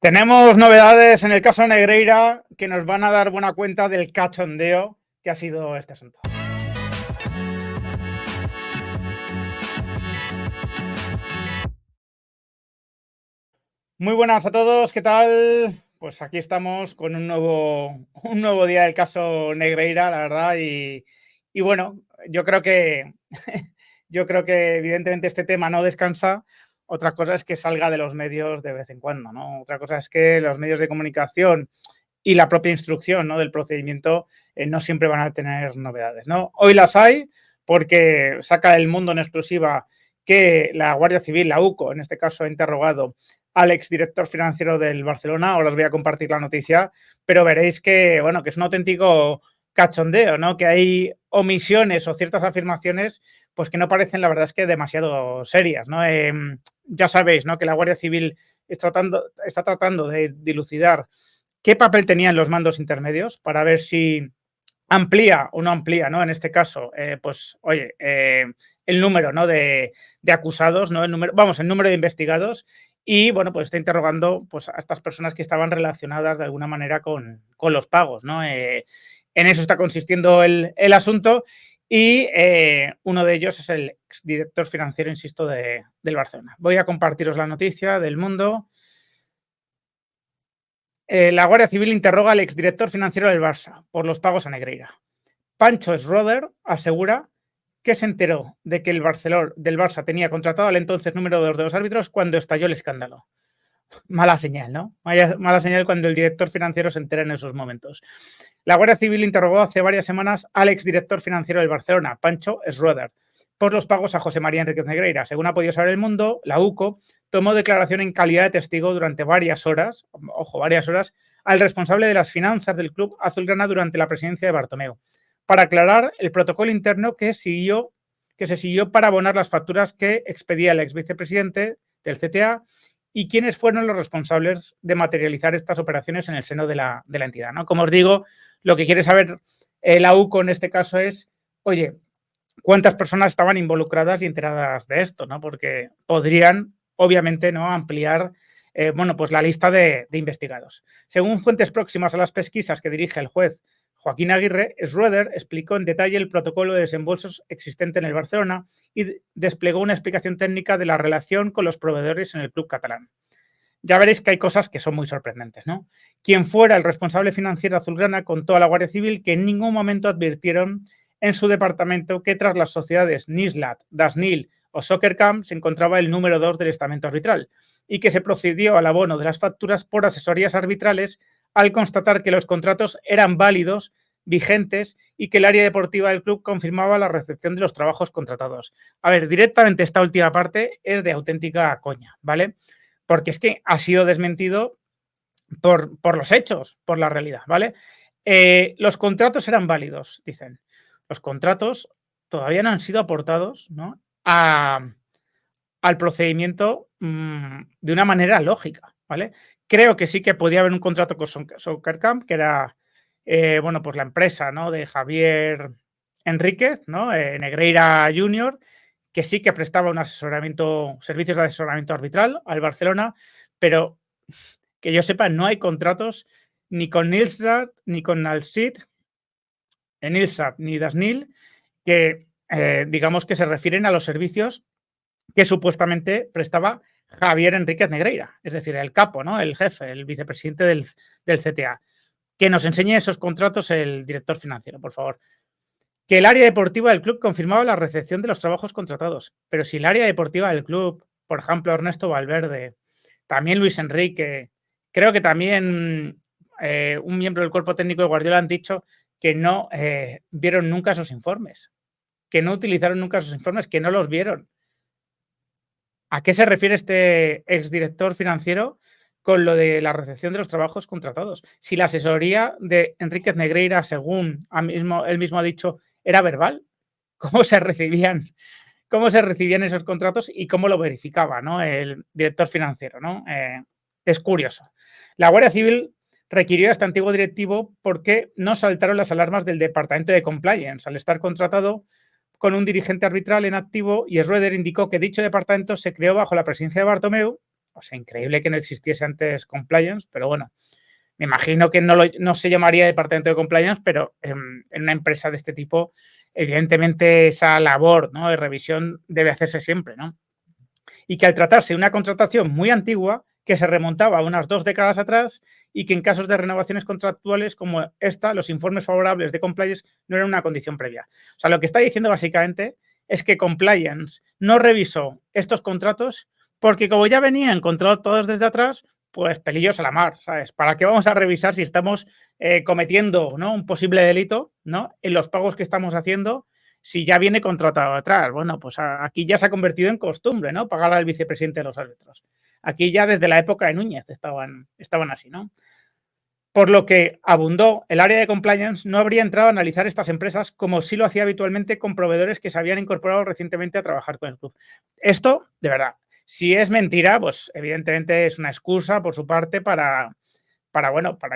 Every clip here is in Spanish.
Tenemos novedades en el caso Negreira que nos van a dar buena cuenta del cachondeo que ha sido este asunto. Muy buenas a todos, ¿qué tal? Pues aquí estamos con un nuevo día del caso Negreira, la verdad, y bueno, yo creo que yo creo que evidentemente este tema no descansa. Otra cosa es que salga de los medios de vez en cuando, ¿no? Otra cosa es que los medios de comunicación y la propia instrucción, ¿no?, del procedimiento no siempre van a tener novedades, ¿no? Hoy las hay porque saca El Mundo en exclusiva que la Guardia Civil, la UCO, en este caso, ha interrogado al exdirector financiero del Barcelona. Ahora os voy a compartir la noticia, pero veréis que, bueno, que es un auténtico cachondeo, ¿no? Que hay omisiones o ciertas afirmaciones pues que no parecen, la verdad es que demasiado serias, ¿no? Ya sabéis, ¿no?, que la Guardia Civil está tratando de dilucidar qué papel tenían los mandos intermedios para ver si amplía o no amplía, ¿no? En este caso, pues, oye, el número, ¿no?, de acusados, ¿no? El número de investigados y, bueno, pues está interrogando pues, a estas personas que estaban relacionadas de alguna manera con los pagos, ¿no? En eso está consistiendo el asunto y uno de ellos es el exdirector financiero, insisto, del Barcelona. Voy a compartiros la noticia del Mundo. La Guardia Civil interroga al exdirector financiero del Barça por los pagos a Negreira. Pancho Schroeder asegura que se enteró de que el del Barça tenía contratado al entonces número 2 de los árbitros cuando estalló el escándalo. Mala señal, ¿no? Mala señal cuando el director financiero se entera en esos momentos. La Guardia Civil interrogó hace varias semanas al exdirector financiero del Barcelona, Pancho Schroeder, por los pagos a José María Enríquez Negreira. Según ha podido saber El Mundo, la UCO tomó declaración en calidad de testigo durante varias horas, al responsable de las finanzas del club azulgrana durante la presidencia de Bartomeu, para aclarar el protocolo interno que se siguió para abonar las facturas que expedía el ex vicepresidente del CTA y quiénes fueron los responsables de materializar estas operaciones en el seno de la entidad, ¿no? Como os digo, lo que quiere saber la UCO en este caso es, oye, cuántas personas estaban involucradas y enteradas de esto, ¿no? Porque podrían, obviamente, ¿no?, ampliar bueno, pues la lista de investigados. Según fuentes próximas a las pesquisas que dirige el juez Joaquín Aguirre, Schroeder explicó en detalle el protocolo de desembolsos existente en el Barcelona y desplegó una explicación técnica de la relación con los proveedores en el club catalán. Ya veréis que hay cosas que son muy sorprendentes, ¿no? Quien fuera el responsable financiero azulgrana contó a la Guardia Civil que en ningún momento advirtieron en su departamento que tras las sociedades Nislat, Dasnil o Soccercam se encontraba el número 2 del estamento arbitral y que se procedió al abono de las facturas por asesorías arbitrales al constatar que los contratos eran válidos, vigentes y que el área deportiva del club confirmaba la recepción de los trabajos contratados. A ver, directamente esta última parte es de auténtica coña, ¿vale? Porque es que ha sido desmentido por los hechos, por la realidad, ¿vale? Los contratos eran válidos, dicen. Los contratos todavía no han sido aportados, ¿no?, al procedimiento de una manera lógica, ¿vale? Creo que sí que podía haber un contrato con Soccercamp, que era, bueno, pues la empresa, ¿no?, de Javier Enríquez, ¿no?, Negreira Junior, que sí que prestaba un servicios de asesoramiento arbitral al Barcelona, pero que yo sepa, no hay contratos ni con Nisrat, ni con Nalsit, Nilsat, ni Dasnil, que digamos que se refieren a los servicios que supuestamente prestaba Javier Enríquez Negreira, es decir, el capo, ¿no?, el jefe, el vicepresidente del CTA. Que nos enseñe esos contratos el director financiero, por favor. Que el área deportiva del club confirmaba la recepción de los trabajos contratados. Pero si el área deportiva del club, por ejemplo, Ernesto Valverde, también Luis Enrique, creo que también un miembro del cuerpo técnico de Guardiola han dicho que no vieron nunca esos informes, que no utilizaron nunca esos informes, que no los vieron. ¿A qué se refiere este exdirector financiero con lo de la recepción de los trabajos contratados? Si la asesoría de Enríquez Negreira, según él mismo ha dicho, era verbal, ¿cómo se recibían esos contratos y cómo lo verificaba, ¿no?, el director financiero, ¿no? Es curioso. La Guardia Civil requirió a este antiguo directivo porque no saltaron las alarmas del Departamento de Compliance al estar contratado con un dirigente arbitral en activo, y Schroeder indicó que dicho departamento se creó bajo la presidencia de Bartomeu O sea, increíble que no existiese antes compliance, pero bueno, me imagino que no se llamaría departamento de compliance, pero en una empresa de este tipo, evidentemente esa labor, ¿no?, de revisión debe hacerse siempre, ¿no? Y que al tratarse de una contratación muy antigua, que se remontaba a unas 2 décadas atrás y que en casos de renovaciones contractuales como esta, los informes favorables de compliance no eran una condición previa. O sea, lo que está diciendo básicamente es que compliance no revisó estos contratos porque como ya venían contratados desde atrás, pues pelillos a la mar, ¿sabes? ¿Para qué vamos a revisar si estamos cometiendo, ¿no?, un posible delito, ¿no?, en los pagos que estamos haciendo si ya viene contratado atrás? Bueno, pues aquí ya se ha convertido en costumbre, ¿no?, pagar al vicepresidente de los árbitros. Aquí ya desde la época de Núñez estaban así, ¿no? Por lo que abundó el área de compliance no habría entrado a analizar estas empresas como sí lo hacía habitualmente con proveedores que se habían incorporado recientemente a trabajar con el club. Esto, de verdad, si es mentira, pues evidentemente es una excusa por su parte para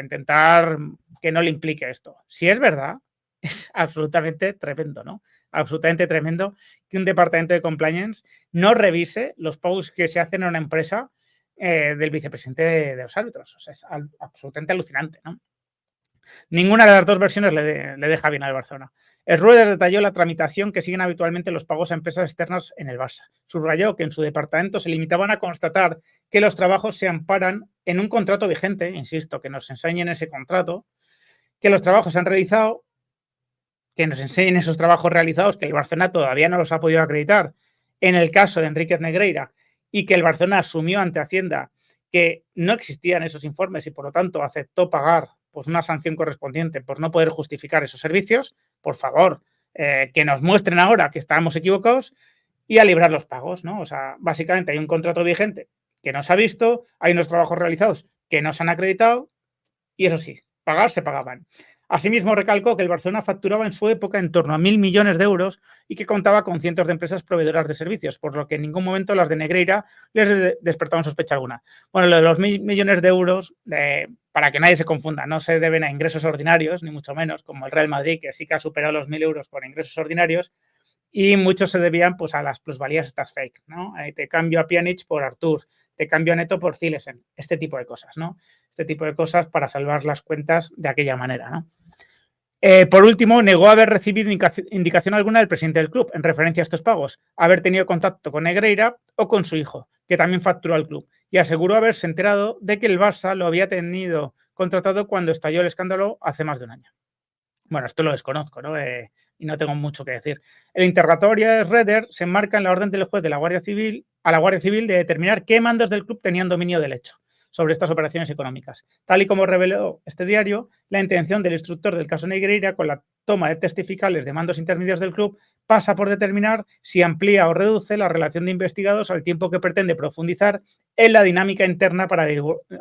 intentar que no le implique esto. Si es verdad, es absolutamente tremendo, ¿no? Absolutamente tremendo que un departamento de compliance no revise los pagos que se hacen a una empresa del vicepresidente de los árbitros. O sea, es absolutamente alucinante, ¿no? Ninguna de las dos versiones le deja bien al Barcelona. Schroeder detalló la tramitación que siguen habitualmente los pagos a empresas externas en el Barça. Subrayó que en su departamento se limitaban a constatar que los trabajos se amparan en un contrato vigente, insisto, que nos enseñen ese contrato, que los trabajos se han realizado, que nos enseñen esos trabajos realizados, que el Barcelona todavía no los ha podido acreditar, en el caso de Enríquez Negreira, y que el Barcelona asumió ante Hacienda que no existían esos informes y, por lo tanto, aceptó pagar pues, una sanción correspondiente por no poder justificar esos servicios. Por favor, que nos muestren ahora que estábamos equivocados y a librar los pagos, ¿no? O sea, básicamente hay un contrato vigente que no se ha visto, hay unos trabajos realizados que no se han acreditado y eso sí, pagar se pagaban. Asimismo, recalcó que el Barcelona facturaba en su época en torno a 1.000 millones de euros y que contaba con cientos de empresas proveedoras de servicios, por lo que en ningún momento las de Negreira les despertaban sospecha alguna. Bueno, lo de los 1.000 millones de euros, para que nadie se confunda, no se deben a ingresos ordinarios, ni mucho menos, como el Real Madrid, que sí que ha superado los 1.000 euros con ingresos ordinarios, y muchos se debían pues, a las plusvalías estas fake, ¿no? Te cambio a Pjanic por Artur, te cambio a Neto por Zilesen, este tipo de cosas, ¿no? Este tipo de cosas para salvar las cuentas de aquella manera, ¿no? Por último, negó haber recibido indicación alguna del presidente del club en referencia a estos pagos, haber tenido contacto con Negreira o con su hijo, que también facturó al club, y aseguró haberse enterado de que el Barça lo había tenido contratado cuando estalló el escándalo hace más de un año. Bueno, esto lo desconozco, ¿no? Y no tengo mucho que decir. El interrogatorio de Schroeder se enmarca en la orden del juez de la Guardia Civil a la Guardia Civil de determinar qué mandos del club tenían dominio del hecho sobre estas operaciones económicas. Tal y como reveló este diario, la intención del instructor del caso Negreira con la toma de testificales de mandos intermedios del club pasa por determinar si amplía o reduce la relación de investigados al tiempo que pretende profundizar en la dinámica interna para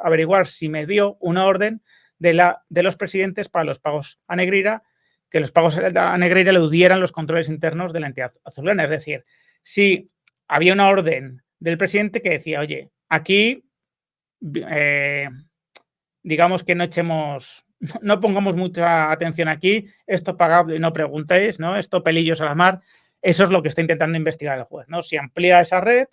averiguar si me dio una orden de los presidentes para los pagos a Negreira, que los pagos a Negreira eludieran los controles internos de la entidad azulgrana. Es decir, si había una orden del presidente que decía, oye, aquí digamos que no pongamos mucha atención aquí, esto pagadlo y no preguntéis, ¿no? Esto pelillos a la mar, eso es lo que está intentando investigar el juez, ¿no? Si amplía esa red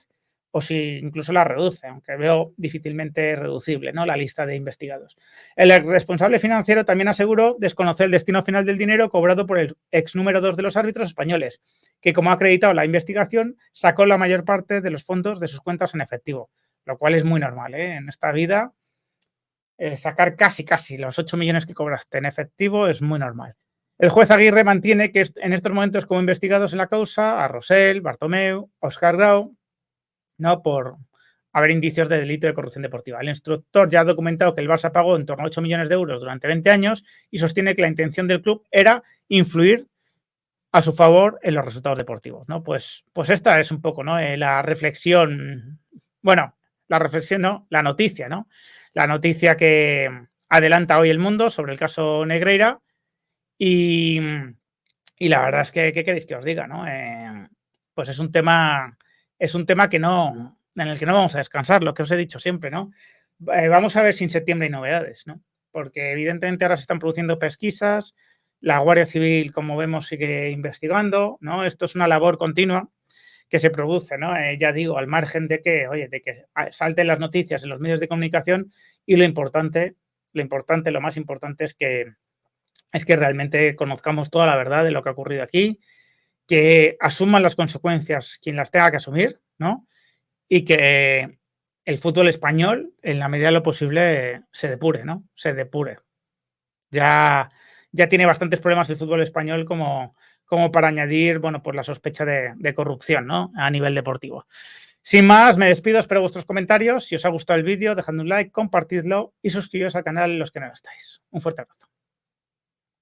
o si incluso la reduce, aunque veo difícilmente reducible, ¿no?, la lista de investigados. El responsable financiero también aseguró desconocer el destino final del dinero cobrado por el ex número 2 de los árbitros españoles, que como ha acreditado la investigación, sacó la mayor parte de los fondos de sus cuentas en efectivo, lo cual es muy normal, ¿eh? En esta vida sacar casi los 8 millones que cobraste en efectivo es muy normal. El juez Aguirre mantiene que en estos momentos como investigados en la causa a Rosell, Bartomeu, Óscar Grau, ¿no?, por haber indicios de delito de corrupción deportiva. El instructor ya ha documentado que el Barça pagó en torno a 8 millones de euros durante 20 años y sostiene que la intención del club era influir a su favor en los resultados deportivos, ¿no? Pues esta es un poco, ¿no?, la reflexión, bueno, la reflexión no, la noticia, ¿no? La noticia que adelanta hoy El Mundo sobre el caso Negreira y la verdad es que, ¿qué queréis que os diga, no? Pues es un tema en el que no vamos a descansar, lo que os he dicho siempre, ¿no? Vamos a ver si en septiembre hay novedades, ¿no? Porque evidentemente ahora se están produciendo pesquisas, la Guardia Civil, como vemos, sigue investigando, ¿no? Esto es una labor continua que se produce, ¿no? Ya digo, al margen de que, oye, de que salten las noticias en los medios de comunicación y lo más importante es que realmente conozcamos toda la verdad de lo que ha ocurrido aquí, que asuman las consecuencias quien las tenga que asumir, ¿no? Y que el fútbol español, en la medida de lo posible, se depure, ¿no? Se depure. Ya tiene bastantes problemas el fútbol español como para añadir, bueno, pues la sospecha de corrupción, ¿no? A nivel deportivo. Sin más, me despido, espero vuestros comentarios. Si os ha gustado el vídeo, dejadme un like, compartidlo y suscribiros al canal los que no lo estáis. Un fuerte abrazo.